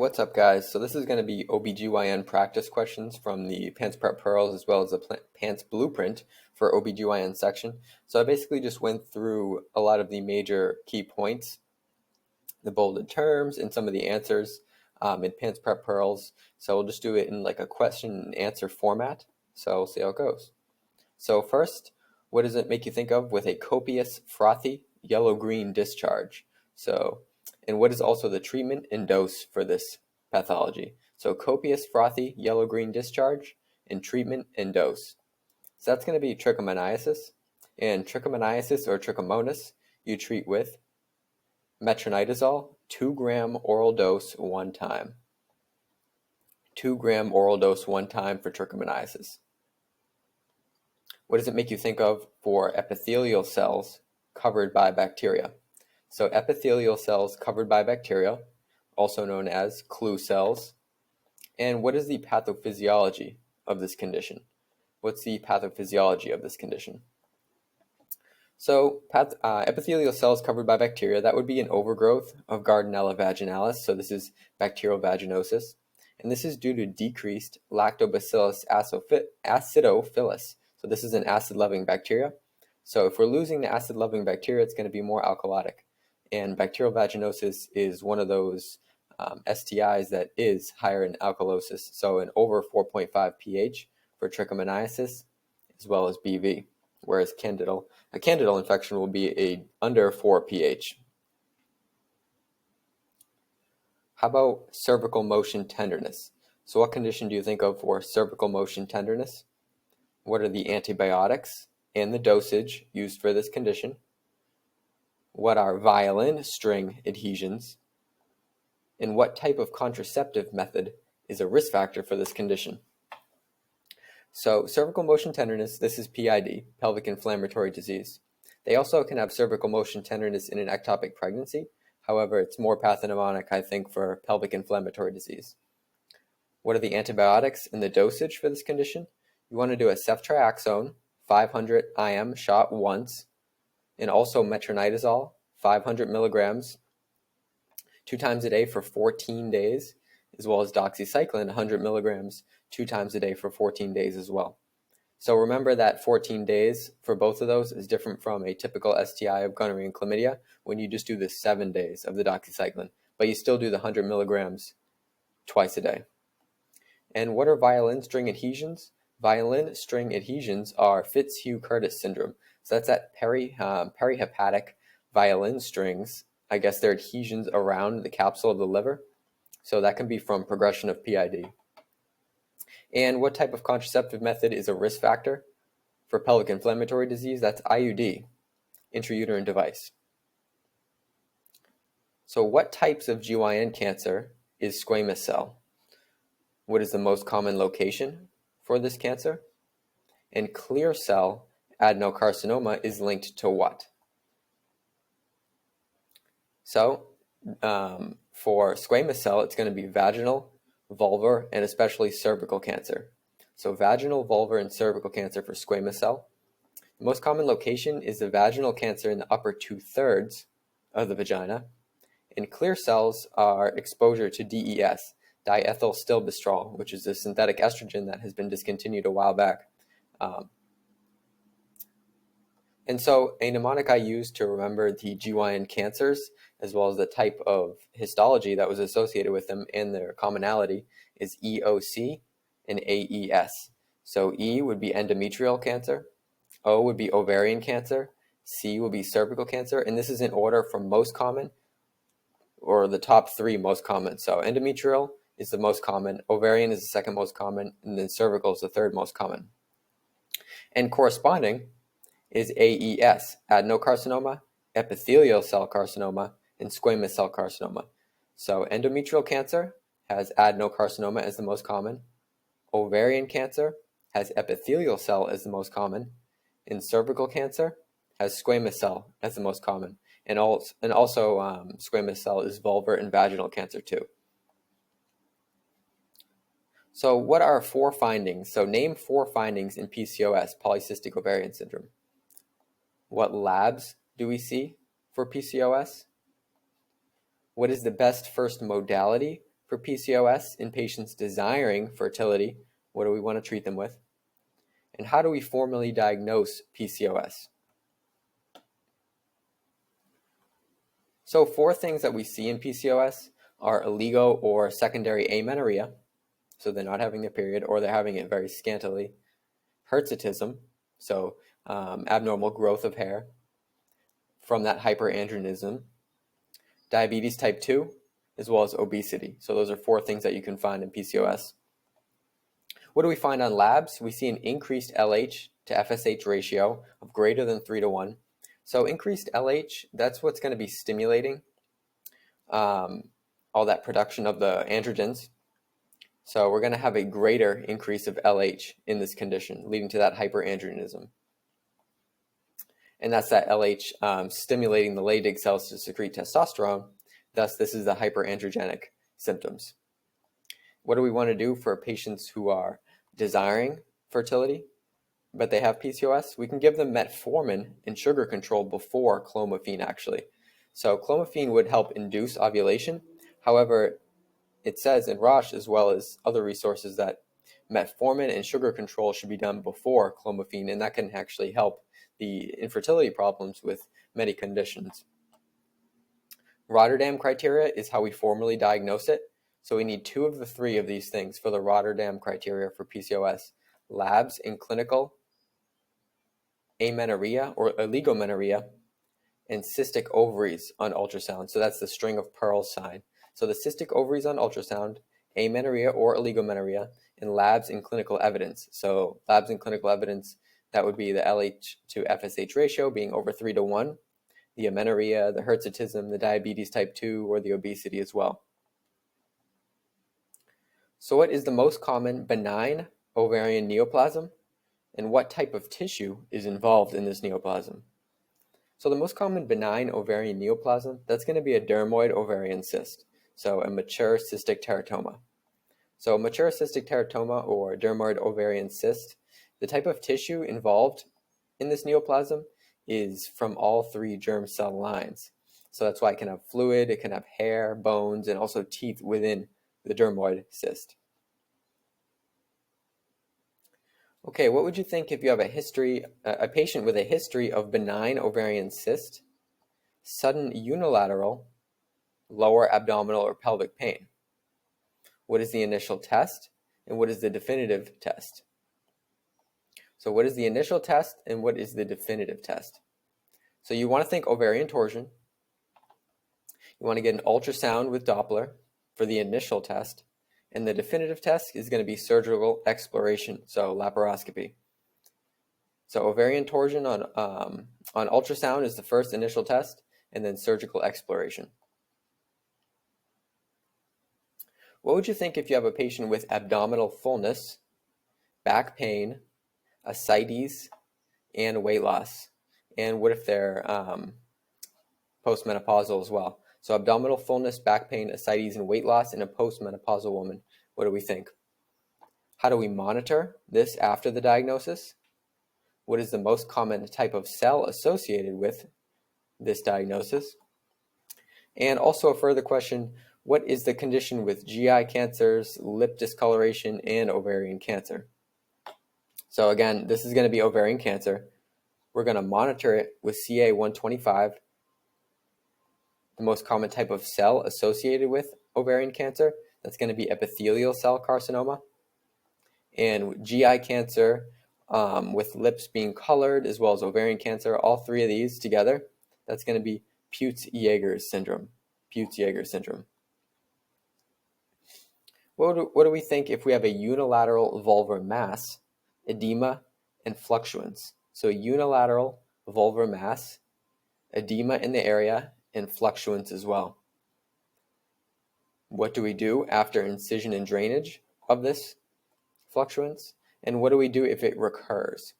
What's up guys? So this is going to be OB-GYN practice questions from the PANCE Prep Pearls as well as the PANCE Blueprint for OB-GYN section. So I basically just went through a lot of the major key points, the bolded terms, and some of the answers in PANCE Prep Pearls. So we'll just do it in like a question and answer format. So we'll see how it goes. So first, what does it make you think of with a copious, frothy, yellow-green discharge? And what is also the treatment and dose for this pathology? So copious, frothy, yellow-green discharge, and treatment and dose. So that's going to be trichomoniasis. And trichomoniasis or trichomonas you treat with metronidazole, 2-gram oral dose one time. 2-gram oral dose one time for trichomoniasis. What does it make you think of for epithelial cells covered by bacteria? So epithelial cells covered by bacteria, also known as clue cells. And what is the pathophysiology of this condition? What's the pathophysiology of this condition? So epithelial cells covered by bacteria, that would be an overgrowth of Gardnerella vaginalis. So this is bacterial vaginosis. And this is due to decreased Lactobacillus acidophilus. So this is an acid-loving bacteria. So if we're losing the acid-loving bacteria, it's going to be more alkalotic. And bacterial vaginosis is one of those STIs that is higher in alkalosis, so an over 4.5 pH for trichomoniasis, as well as BV, whereas a candidal infection will be a under 4 pH. How about cervical motion tenderness? So what condition do you think of for cervical motion tenderness? What are the antibiotics and the dosage used for this condition? What are violin string adhesions? And what type of contraceptive method is a risk factor for this condition? So cervical motion tenderness, this is PID, pelvic inflammatory disease. They also can have cervical motion tenderness in an ectopic pregnancy. However, it's more pathognomonic, I think, for pelvic inflammatory disease. What are the antibiotics and the dosage for this condition? You want to do a ceftriaxone, 500 IM shot once, and also metronidazole, 500 milligrams, 2 times a day for 14 days, as well as doxycycline, 100 milligrams, 2 times a day for 14 days as well. So remember that 14 days for both of those is different from a typical STI of gonorrhea and chlamydia when you just do the 7 days of the doxycycline, but you still do the 100 milligrams twice a day. And what are violin string adhesions? Violin string adhesions are Fitzhugh-Curtis syndrome. So that's that perihepatic violin strings. I guess they're adhesions around the capsule of the liver. So that can be from progression of PID. And what type of contraceptive method is a risk factor for pelvic inflammatory disease? That's IUD, intrauterine device. So what types of GYN cancer is squamous cell? What is the most common location for this cancer? And clear cell adenocarcinoma is linked to what? So for squamous cell, it's going to be vaginal, vulvar, and especially cervical cancer. So vaginal, vulvar, and cervical cancer for squamous cell. The most common location is the vaginal cancer in the upper 2/3 of the vagina. And clear cells are exposure to DES, diethylstilbestrol, which is a synthetic estrogen that has been discontinued a while back. And so a mnemonic I use to remember the GYN cancers, as well as the type of histology that was associated with them and their commonality, is EOC and AES. So E would be endometrial cancer, O would be ovarian cancer, C would be cervical cancer, and this is in order from most common, or the top 3 most common. So endometrial is the most common, ovarian is the second most common, and then cervical is the third most common. And corresponding is AES, adenocarcinoma, epithelial cell carcinoma, and squamous cell carcinoma. So endometrial cancer has adenocarcinoma as the most common. Ovarian cancer has epithelial cell as the most common. And cervical cancer has squamous cell as the most common. And also squamous cell is vulvar and vaginal cancer too. So what are 4 findings? So name 4 findings in PCOS, polycystic ovarian syndrome. What labs do we see for PCOS? What is the best first modality for PCOS in patients desiring fertility? What do we want to treat them with? And how do we formally diagnose PCOS? So 4 things that we see in PCOS are oligo or secondary amenorrhea, so they're not having their period or they're having it very scantily, hirsutism, so abnormal growth of hair from that hyperandrogenism, diabetes type 2, as well as obesity. So those are 4 things that you can find in PCOS. What do we find on labs? We see an increased LH to FSH ratio of greater than 3:1. So increased LH, that's what's going to be stimulating all that production of the androgens. So we're going to have a greater increase of LH in this condition, leading to that hyperandrogenism. And that's that LH stimulating the Leydig cells to secrete testosterone. Thus, this is the hyperandrogenic symptoms. What do we want to do for patients who are desiring fertility, but they have PCOS? We can give them metformin and sugar control before clomiphene, actually. So clomiphene would help induce ovulation. However, it says in Roche, as well as other resources, that metformin and sugar control should be done before clomiphene, and that can actually help the infertility problems with many conditions. Rotterdam criteria is how we formally diagnose it. So we need 2 of the 3 of these things for the Rotterdam criteria for PCOS: labs and clinical amenorrhea or oligomenorrhea, and cystic ovaries on ultrasound. So that's the string of pearls sign. So the cystic ovaries on ultrasound, amenorrhea or oligomenorrhea, and labs and clinical evidence. So labs and clinical evidence, that would be the LH to FSH ratio being over 3:1, the amenorrhea, the hirsutism, the diabetes type 2, or the obesity as well. So what is the most common benign ovarian neoplasm, and what type of tissue is involved in this neoplasm? So the most common benign ovarian neoplasm, that's going to be a dermoid ovarian cyst, so a mature cystic teratoma. So mature cystic teratoma or dermoid ovarian cyst, the type of tissue involved in this neoplasm is from all 3 germ cell lines. So that's why it can have fluid, it can have hair, bones, and also teeth within the dermoid cyst. Okay, what would you think if you have a patient with a history of benign ovarian cyst, sudden unilateral lower abdominal or pelvic pain? What is the initial test, and what is the definitive test? So what is the initial test, and what is the definitive test? So you want to think ovarian torsion. You want to get an ultrasound with Doppler for the initial test, and the definitive test is going to be surgical exploration, so laparoscopy. So ovarian torsion on ultrasound is the first initial test, and then surgical exploration. What would you think if you have a patient with abdominal fullness, back pain, ascites, and weight loss? And what if they're postmenopausal as well? So abdominal fullness, back pain, ascites, and weight loss in a postmenopausal woman. What do we think? How do we monitor this after the diagnosis? What is the most common type of cell associated with this diagnosis? And also a further question, what is the condition with GI cancers, lip discoloration, and ovarian cancer? So again, this is going to be ovarian cancer. We're going to monitor it with CA-125, the most common type of cell associated with ovarian cancer. That's going to be epithelial cell carcinoma. And GI cancer with lips being colored, as well as ovarian cancer, all 3 of these together, that's going to be Peutz-Jeghers syndrome. Peutz-Jeghers syndrome. What do we think if we have a unilateral vulvar mass, edema, and fluctuance? So unilateral vulvar mass, edema in the area, and fluctuance as well. What do we do after incision and drainage of this fluctuance? And what do we do if it recurs?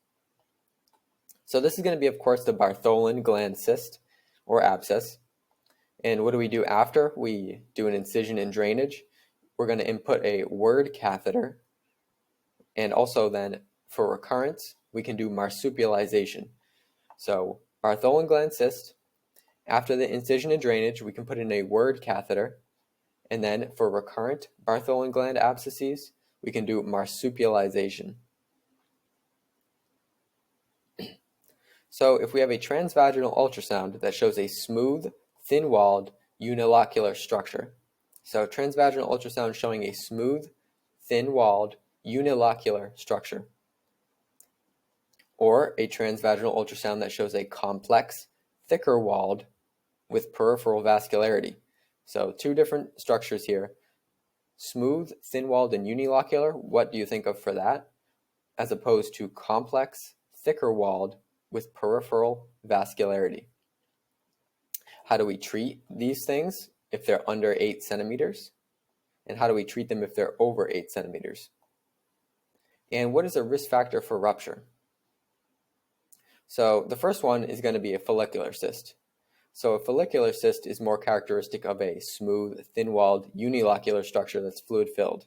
So this is going to be, of course, the Bartholin gland cyst or abscess. And what do we do after we do an incision and drainage? We're going to input a word catheter. And also then for recurrence, we can do marsupialization. So Bartholin gland cyst, after the incision and drainage, we can put in a word catheter. And then for recurrent Bartholin gland abscesses, we can do marsupialization. So if we have a transvaginal ultrasound that shows a smooth, thin-walled, unilocular structure, so transvaginal ultrasound showing a smooth, thin-walled, unilocular structure, or a transvaginal ultrasound that shows a complex, thicker-walled with peripheral vascularity. So two different structures here. Smooth, thin-walled, and unilocular, what do you think of for that? As opposed to complex, thicker-walled with peripheral vascularity. How do we treat these things if they're under 8 centimeters? And how do we treat them if they're over 8 centimeters? And what is a risk factor for rupture? So the first one is going to be a follicular cyst. So a follicular cyst is more characteristic of a smooth, thin-walled, unilocular structure that's fluid-filled.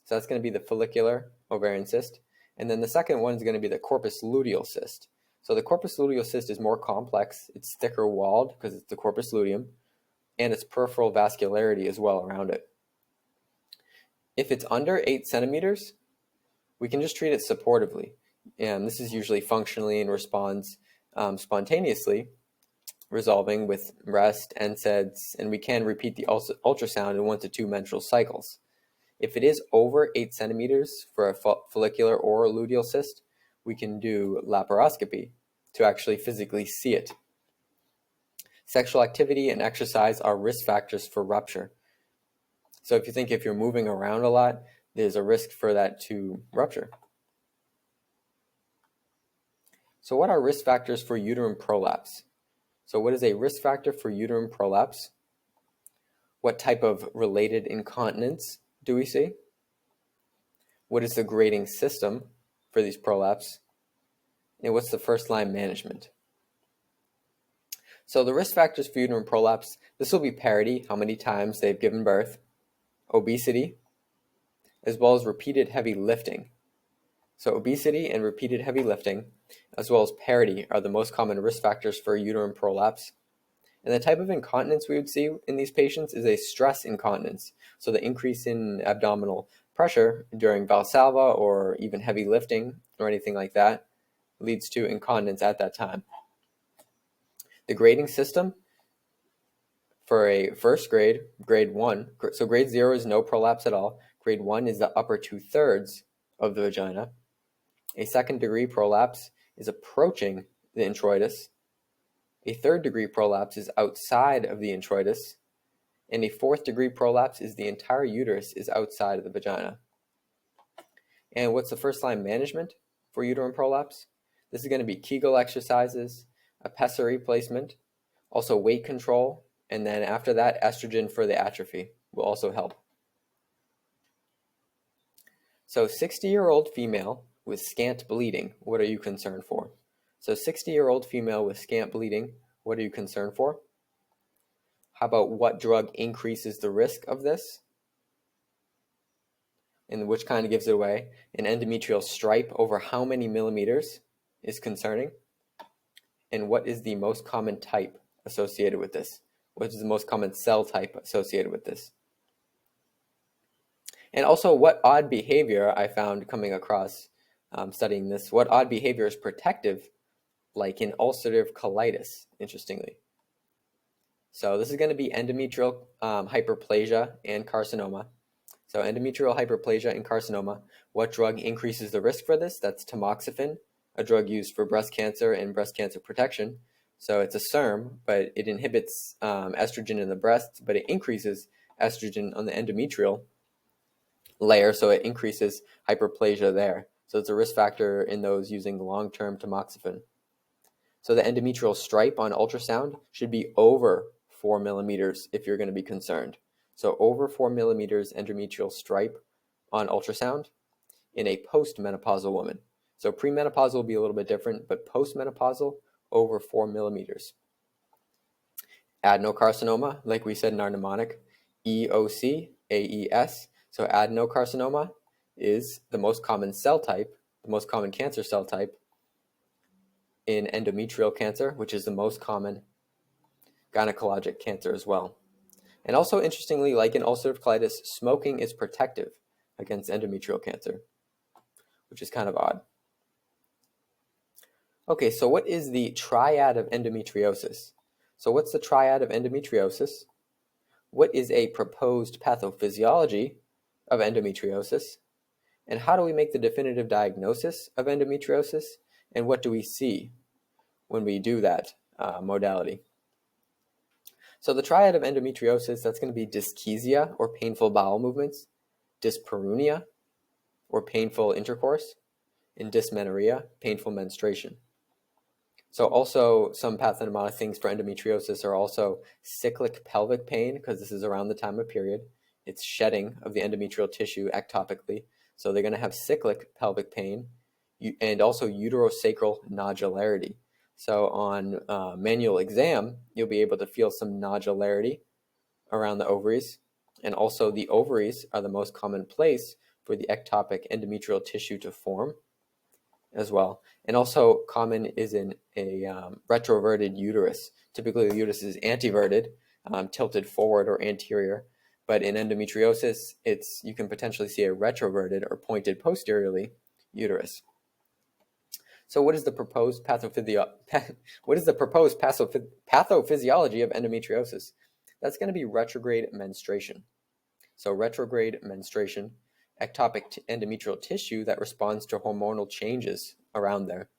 So that's going to be the follicular ovarian cyst. And then the second one is going to be the corpus luteal cyst. So the corpus luteal cyst is more complex. It's thicker walled because it's the corpus luteum, and it's peripheral vascularity as well around it. If it's under 8 centimeters, we can just treat it supportively. And this is usually functionally and responds spontaneously, resolving with rest, NSAIDs, and we can repeat the ultrasound in 1 to 2 menstrual cycles. If it is over 8 centimeters for a follicular or luteal cyst, we can do laparoscopy to actually physically see it. Sexual activity and exercise are risk factors for rupture. So if you're moving around a lot, there's a risk for that to rupture. So what are risk factors for uterine prolapse? So what is a risk factor for uterine prolapse? What type of related incontinence do we see? What is the grading system for these prolapse? And what's the first line management? So the risk factors for uterine prolapse, this will be parity, how many times they've given birth, obesity, as well as repeated heavy lifting. So obesity and repeated heavy lifting, as well as parity, are the most common risk factors for uterine prolapse. And the type of incontinence we would see in these patients is a stress incontinence. So the increase in abdominal pressure during Valsalva or even heavy lifting or anything like that leads to incontinence at that time. The grading system for a first grade, grade 1, so grade 0 is no prolapse at all. Grade 1 is the upper 2/3 of the vagina. A second degree prolapse is approaching the introitus. A third degree prolapse is outside of the introitus. And a fourth degree prolapse is the entire uterus is outside of the vagina. And what's the first line management for uterine prolapse? This is going to be Kegel exercises, a pessary placement, also weight control, and then after that, estrogen for the atrophy will also help. So 60-year-old female with scant bleeding, what are you concerned for? So 60-year-old female with scant bleeding, what are you concerned for? How about what drug increases the risk of this? And which kind of gives it away? An endometrial stripe over how many millimeters is concerning? And what is the most common type associated with this? What is the most common cell type associated with this? And also, what odd behavior I found coming across studying this, what odd behavior is protective, like in ulcerative colitis, interestingly. So this is going to be endometrial hyperplasia and carcinoma. So endometrial hyperplasia and carcinoma, what drug increases the risk for this? That's tamoxifen, a drug used for breast cancer and breast cancer protection. So it's a SERM, but it inhibits estrogen in the breast, but it increases estrogen on the endometrial layer, so it increases hyperplasia there. So it's a risk factor in those using long-term tamoxifen. So the endometrial stripe on ultrasound should be over 4 millimeters if you're going to be concerned. So over 4 millimeters endometrial stripe on ultrasound in a postmenopausal woman. So premenopausal will be a little bit different, but postmenopausal, over 4 millimeters. Adenocarcinoma, like we said in our mnemonic, EOC, AES. So adenocarcinoma is the most common cell type, the most common cancer cell type in endometrial cancer, which is the most common gynecologic cancer as well. And also, interestingly, like in ulcerative colitis, smoking is protective against endometrial cancer, which is kind of odd. Okay, so what is the triad of endometriosis? So what's the triad of endometriosis? What is a proposed pathophysiology of endometriosis? And how do we make the definitive diagnosis of endometriosis? And what do we see when we do that modality? So the triad of endometriosis, that's going to be dyschezia, or painful bowel movements, dyspareunia, or painful intercourse, and dysmenorrhea, painful menstruation. So also some pathognomonic things for endometriosis are also cyclic pelvic pain, because this is around the time of period. It's shedding of the endometrial tissue ectopically. So they're going to have cyclic pelvic pain, and also uterosacral nodularity. So on manual exam, you'll be able to feel some nodularity around the ovaries. And also the ovaries are the most common place for the ectopic endometrial tissue to form as well. And also common is in a retroverted uterus. Typically the uterus is anteverted, tilted forward or anterior. But in endometriosis, you can potentially see a retroverted or pointed posteriorly uterus. So what is the proposed pathophysiology of endometriosis? That's going to be retrograde menstruation. So retrograde menstruation, ectopic endometrial tissue that responds to hormonal changes around there.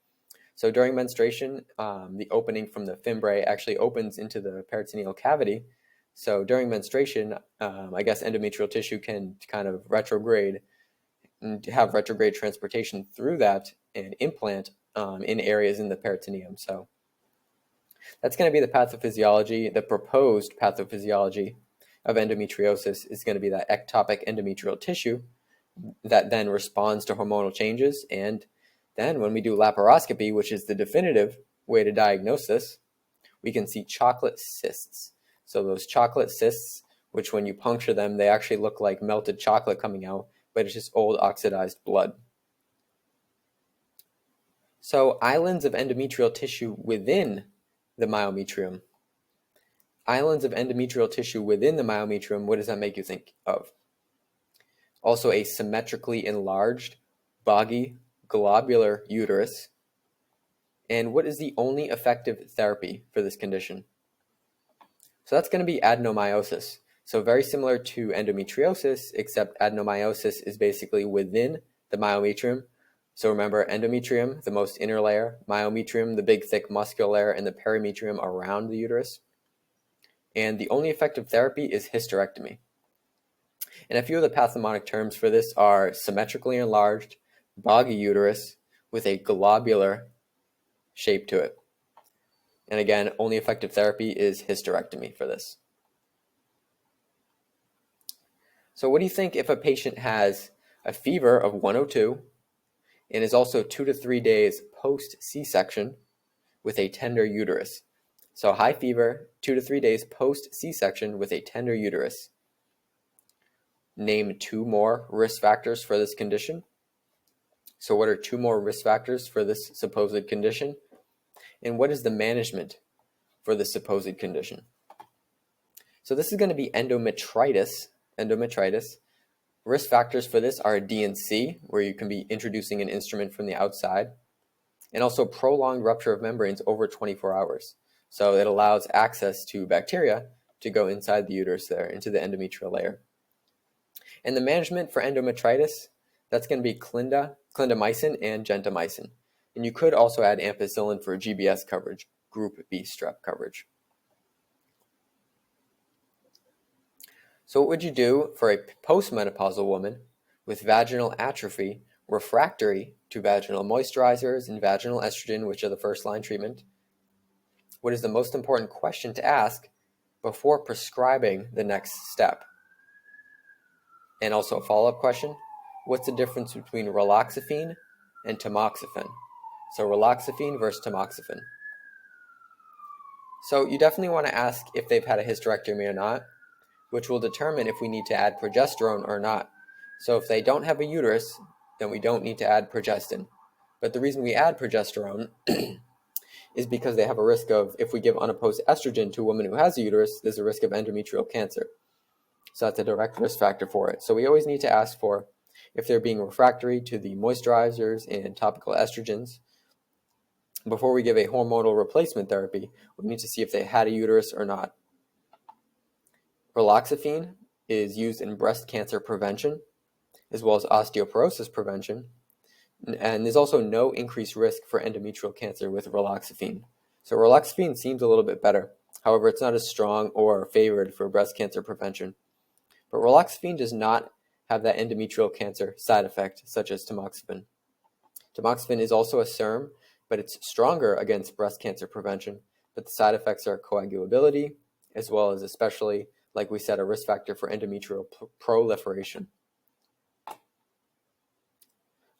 So during menstruation, the opening from the fimbriae actually opens into the peritoneal cavity. So during menstruation, I guess endometrial tissue can kind of retrograde and have retrograde transportation through that and implant in areas in the peritoneum. So that's going to be the pathophysiology. The proposed pathophysiology of endometriosis is going to be that ectopic endometrial tissue that then responds to hormonal changes. And then when we do laparoscopy, which is the definitive way to diagnose this, we can see chocolate cysts. So those chocolate cysts, which when you puncture them, they actually look like melted chocolate coming out, but it's just old oxidized blood. So islands of endometrial tissue within the myometrium. Islands of endometrial tissue within the myometrium, what does that make you think of? Also a symmetrically enlarged, boggy, globular uterus. And what is the only effective therapy for this condition? So that's going to be adenomyosis. So very similar to endometriosis, except adenomyosis is basically within the myometrium. So remember, endometrium, the most inner layer, myometrium, the big thick muscular layer, and the perimetrium around the uterus. And the only effective therapy is hysterectomy. And a few of the pathognomonic terms for this are symmetrically enlarged, boggy uterus with a globular shape to it. And again, only effective therapy is hysterectomy for this. So what do you think if a patient has a fever of 102 and is also 2 to 3 days post C-section with a tender uterus? So high fever, 2 to 3 days post C-section with a tender uterus. Name 2 more risk factors for this condition. So what are 2 more risk factors for this supposed condition? And what is the management for this supposed condition? So this is going to be endometritis. Risk factors for this are D&C, where you can be introducing an instrument from the outside, and also prolonged rupture of membranes over 24 hours. So it allows access to bacteria to go inside the uterus there, into the endometrial layer. And the management for endometritis, that's going to be clindamycin, and gentamicin. And you could also add ampicillin for GBS coverage, group B strep coverage. So what would you do for a postmenopausal woman with vaginal atrophy refractory to vaginal moisturizers and vaginal estrogen, which are the first-line treatment? What is the most important question to ask before prescribing the next step? And also a follow-up question, what's the difference between raloxifene and tamoxifen? So raloxifene versus tamoxifen. So you definitely want to ask if they've had a hysterectomy or not, which will determine if we need to add progesterone or not. So if they don't have a uterus, then we don't need to add progestin. But the reason we add progesterone is because they have a risk of, if we give unopposed estrogen to a woman who has a uterus, there's a risk of endometrial cancer. So that's a direct risk factor for it. So we always need to ask for if they're being refractory to the moisturizers and topical estrogens. Before we give a hormonal replacement therapy, we need to see if they had a uterus or not. Raloxifene is used in breast cancer prevention, as well as osteoporosis prevention. And there's also no increased risk for endometrial cancer with raloxifene. So raloxifene seems a little bit better. However, it's not as strong or favored for breast cancer prevention. But raloxifene does not have that endometrial cancer side effect, such as tamoxifen. Tamoxifen is also a SERM, but it's stronger against breast cancer prevention. But the side effects are coagulability, as well as especially, like we said, a risk factor for endometrial proliferation.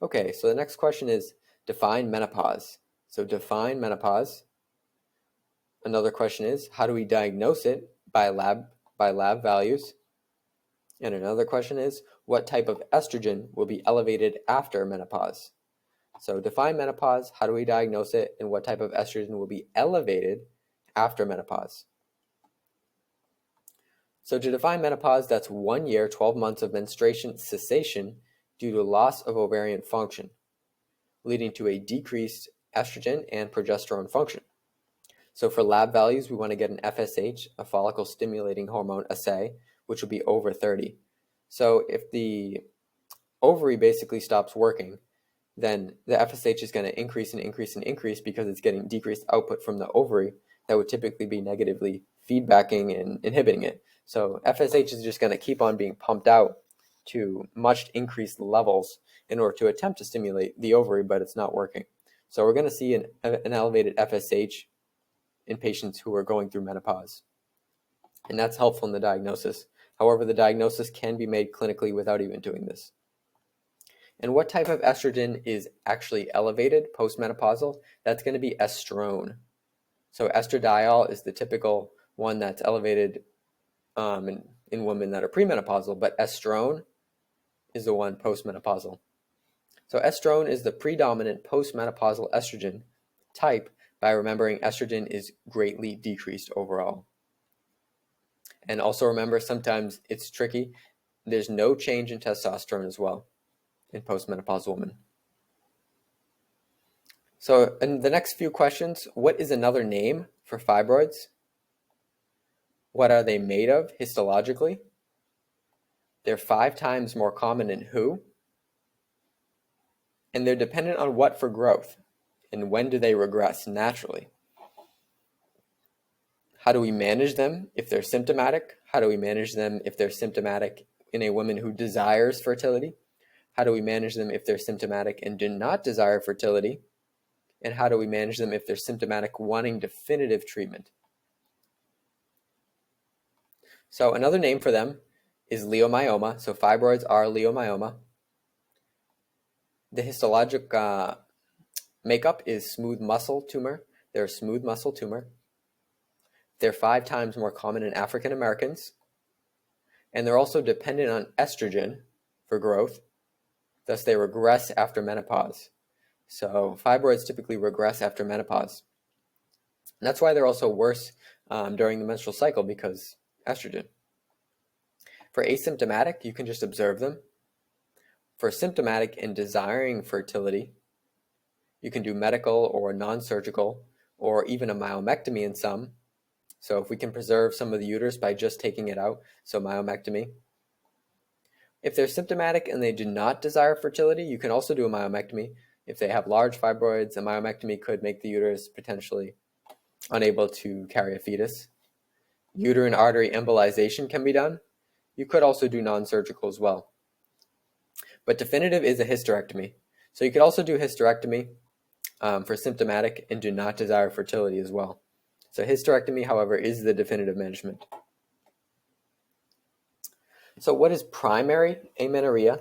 Okay, so the next question is define menopause. So define menopause. Another question is, how do we diagnose it by lab values? And another question is, what type of estrogen will be elevated after menopause? So define menopause, how do we diagnose it, and what type of estrogen will be elevated after menopause? So to define menopause, that's 1 year, 12 months of menstruation cessation due to loss of ovarian function, leading to a decreased estrogen and progesterone function. So for lab values, we want to get an FSH, a follicle stimulating hormone assay, which will be over 30. So if the ovary basically stops working, then the FSH is going to increase and increase and increase because it's getting decreased output from the ovary that would typically be negatively feedbacking and inhibiting it. So FSH is just going to keep on being pumped out to much increased levels in order to attempt to stimulate the ovary, but it's not working. So we're going to see an elevated FSH in patients who are going through menopause. And that's helpful in the diagnosis. However, the diagnosis can be made clinically without even doing this. And what type of estrogen is actually elevated postmenopausal? That's going to be estrone. So estradiol is the typical one that's elevated in women that are premenopausal, but estrone is the one postmenopausal. So estrone is the predominant postmenopausal estrogen type by remembering estrogen is greatly decreased overall. And also remember, sometimes it's tricky. There's no change in testosterone as well in postmenopausal women. So in the next few questions, what is another name for fibroids? What are they made of histologically? They're 5 times more common in who? And they're dependent on what for growth? And when do they regress naturally? How do we manage them if they're symptomatic? How do we manage them if they're symptomatic in a woman who desires fertility? How do we manage them if they're symptomatic and do not desire fertility? And how do we manage them if they're symptomatic wanting definitive treatment? So another name for them is leiomyoma. So fibroids are leiomyoma. The histologic makeup is smooth muscle tumor. They're a smooth muscle tumor. They're 5 times more common in African Americans. And they're also dependent on estrogen for growth. Thus, they regress after menopause. So fibroids typically regress after menopause. And that's why they're also worse during the menstrual cycle, because estrogen. For asymptomatic, you can just observe them. For symptomatic and desiring fertility, you can do medical or non-surgical or even a myomectomy in some. So if we can preserve some of the uterus by just taking it out, so myomectomy. If they're symptomatic and they do not desire fertility, you can also do a myomectomy. If they have large fibroids, a myomectomy could make the uterus potentially unable to carry a fetus. Uterine artery embolization can be done. You could also do non-surgical as well. But definitive is a hysterectomy. So you could also do hysterectomy for symptomatic and do not desire fertility as well. So hysterectomy, however, is the definitive management. So what is primary amenorrhea?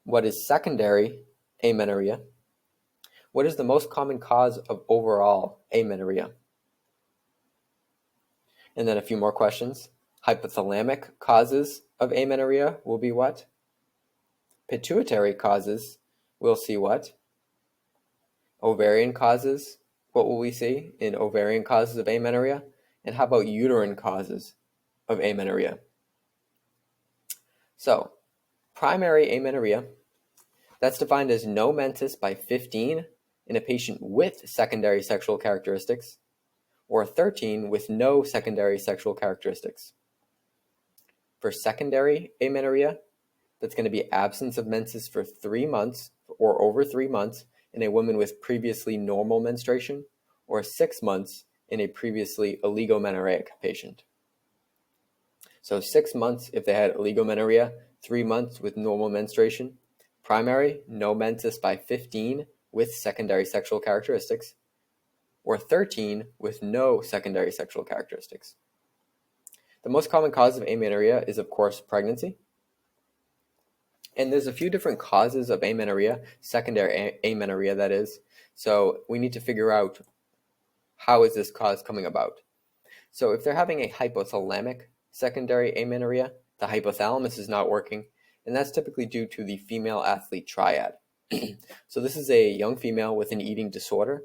What is secondary amenorrhea? What is the most common cause of overall amenorrhea? And then a few more questions. Hypothalamic causes of amenorrhea will be what? Pituitary causes, we'll see what? Ovarian causes, what will we see in ovarian causes of amenorrhea? And how about uterine causes of amenorrhea? So, primary amenorrhea, that's defined as no menses by 15 in a patient with secondary sexual characteristics, or 13 with no secondary sexual characteristics. For secondary amenorrhea, that's going to be absence of menses for 3 months or over 3 months in a woman with previously normal menstruation, or 6 months in a previously oligomenorrheic patient. So 6 months if they had oligomenorrhea, 3 months with normal menstruation. Primary, no menses by 15 with secondary sexual characteristics, or 13 with no secondary sexual characteristics. The most common cause of amenorrhea is, of course, pregnancy. And there's a few different causes of amenorrhea, secondary amenorrhea that is. So we need to figure out how is this cause coming about. So if they're having a hypothalamic secondary amenorrhea, the hypothalamus is not working, and that's typically due to the female athlete triad. So this is a young female with an eating disorder,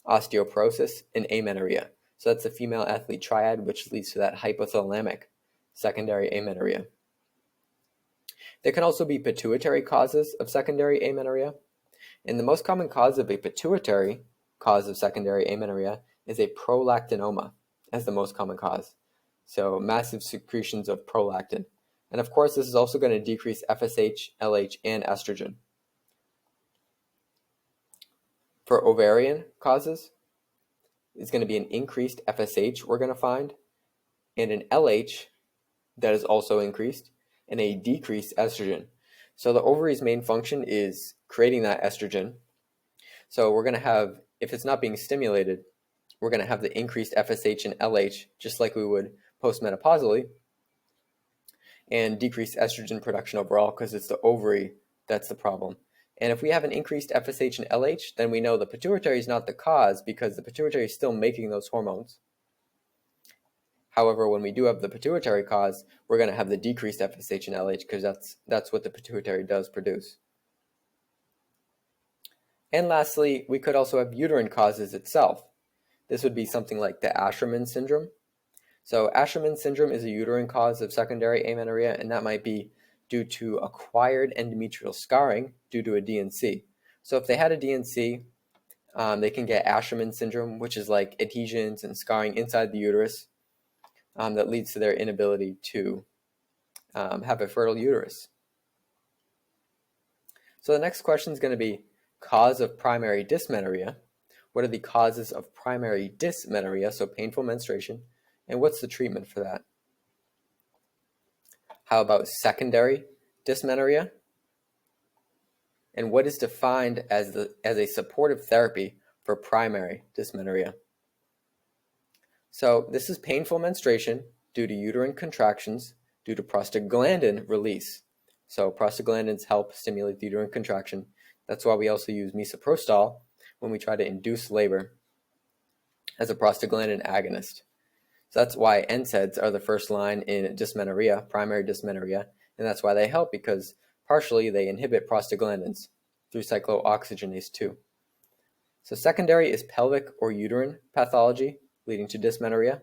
osteoporosis, and amenorrhea. So that's the female athlete triad, which leads to that hypothalamic secondary amenorrhea. There can also be pituitary causes of secondary amenorrhea, and the most common cause of a pituitary cause of secondary amenorrhea is a prolactinoma as the most common cause. So massive secretions of prolactin. And of course, this is also going to decrease FSH, LH, and estrogen. For ovarian causes, it's going to be an increased FSH we're going to find, and an LH that is also increased, and a decreased estrogen. So the ovary's main function is creating that estrogen. So we're going to have, if it's not being stimulated, we're going to have the increased FSH and LH, just like we would postmenopausally, and decreased estrogen production overall because it's the ovary that's the problem. And if we have an increased FSH and LH, then we know the pituitary is not the cause because the pituitary is still making those hormones. However, when we do have the pituitary cause, we're going to have the decreased FSH and LH because that's what the pituitary does produce. And lastly, we could also have uterine causes itself. This would be something like the Asherman syndrome. So Asherman syndrome is a uterine cause of secondary amenorrhea, and that might be due to acquired endometrial scarring due to a DNC. So if they had a DNC, they can get Asherman syndrome, which is like adhesions and scarring inside the uterus that leads to their inability to have a fertile uterus. So the next question is going to be cause of primary dysmenorrhea. What are the causes of primary dysmenorrhea, so painful menstruation, and what's the treatment for that? How about secondary dysmenorrhea? And what is defined as a supportive therapy for primary dysmenorrhea? So this is painful menstruation due to uterine contractions due to prostaglandin release. So prostaglandins help stimulate the uterine contraction. That's why we also use misoprostol when we try to induce labor as a prostaglandin agonist. So that's why NSAIDs are the first line in dysmenorrhea, primary dysmenorrhea, and that's why they help because partially they inhibit prostaglandins through cyclooxygenase 2. So secondary is pelvic or uterine pathology leading to dysmenorrhea.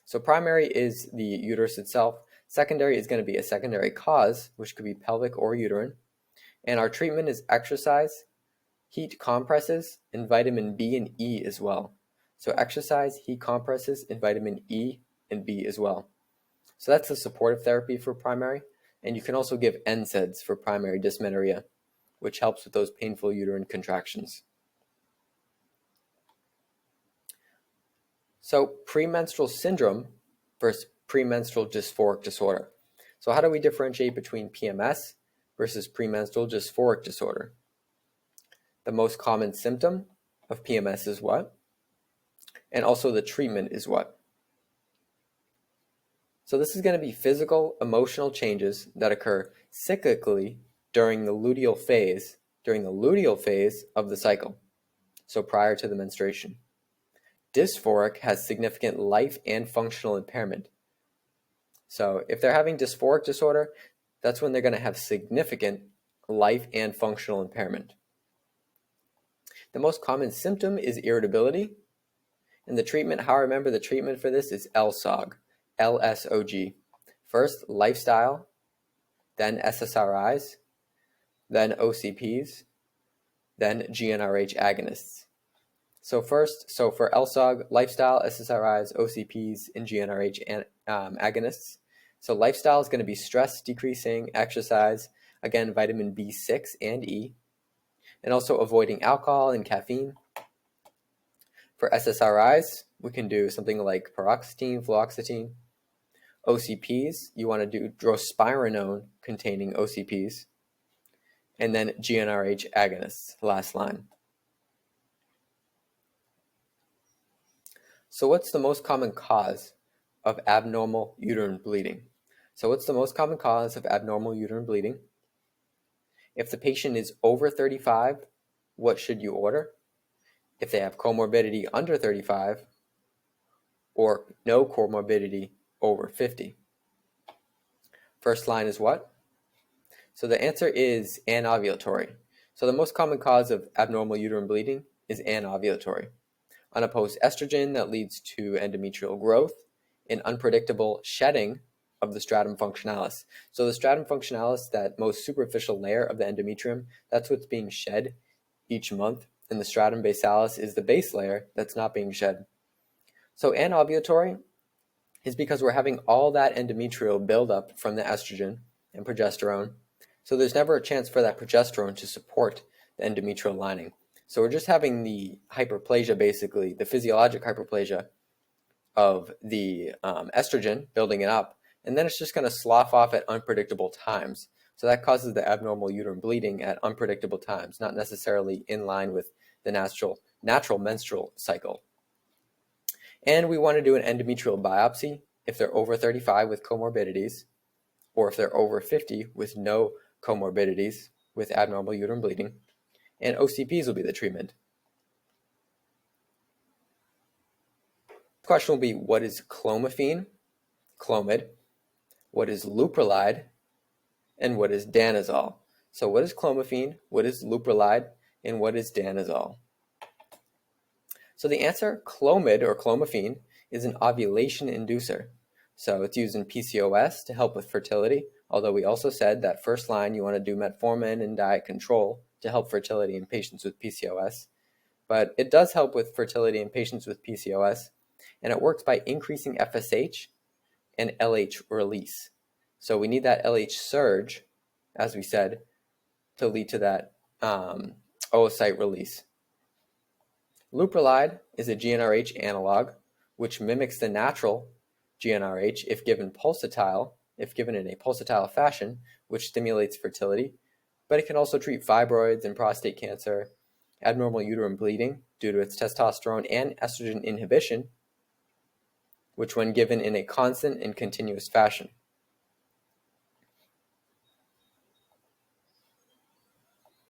So primary is the uterus itself. Secondary is going to be a secondary cause, which could be pelvic or uterine. And our treatment is exercise, heat compresses, and vitamin B and E as well. So exercise, heat compresses, and vitamin E and B as well. So that's the supportive therapy for primary. And you can also give NSAIDs for primary dysmenorrhea, which helps with those painful uterine contractions. So premenstrual syndrome versus premenstrual dysphoric disorder. So how do we differentiate between PMS versus premenstrual dysphoric disorder? The most common symptom of PMS is what? And also the treatment is what? So this is going to be physical, emotional changes that occur cyclically during the luteal phase of the cycle, so prior to the menstruation. Dysphoric has significant life and functional impairment. So if they're having dysphoric disorder, that's when they're going to have significant life and functional impairment. The most common symptom is irritability. And the treatment, how I remember the treatment for this is LSOG, LSOG. First, lifestyle then SSRIs, then OCPs, then GnRH agonists. So for LSOG, lifestyle, SSRIs, OCPs, and GnRH agonists. So lifestyle is going to be stress decreasing, exercise, again, vitamin B6 and E, and also avoiding alcohol and caffeine. For SSRIs, we can do something like paroxetine, fluoxetine. OCPs, you want to do drospirenone containing OCPs. And then GnRH agonists, last line. So what's the most common cause of abnormal uterine bleeding? If the patient is over 35, what should you order? If they have comorbidity under 35, or no comorbidity over 50. First line is what? So the answer is anovulatory. So the most common cause of abnormal uterine bleeding is anovulatory. Unopposed estrogen that leads to endometrial growth and unpredictable shedding of the stratum functionalis. So the stratum functionalis, that most superficial layer of the endometrium, that's what's being shed each month, and the stratum basalis is the base layer that's not being shed. So anovulatory is because we're having all that endometrial buildup from the estrogen and progesterone. So there's never a chance for that progesterone to support the endometrial lining. So we're just having the hyperplasia, basically, the physiologic hyperplasia of the estrogen building it up, and then it's just going to slough off at unpredictable times. So that causes the abnormal uterine bleeding at unpredictable times, not necessarily in line with the natural menstrual cycle. And we want to do an endometrial biopsy if they're over 35 with comorbidities, or if they're over 50 with no comorbidities with abnormal uterine bleeding. And OCPs will be the treatment. The question will be, what is clomiphene, Clomid, what is Leuprolide, and what is Danazol? So what is clomiphene, what is Leuprolide, and what is Danazol? So the answer, Clomid or clomiphene, is an ovulation inducer. So it's used in PCOS to help with fertility, although we also said that first line you want to do metformin and diet control to help fertility in patients with PCOS. But it does help with fertility in patients with PCOS, and it works by increasing FSH and LH release. So we need that LH surge, as we said, to lead to that oocyte release. Leuprolide is a GnRH analog, which mimics the natural GnRH if given in a pulsatile fashion, which stimulates fertility, but it can also treat fibroids and prostate cancer, abnormal uterine bleeding due to its testosterone and estrogen inhibition, which when given in a constant and continuous fashion.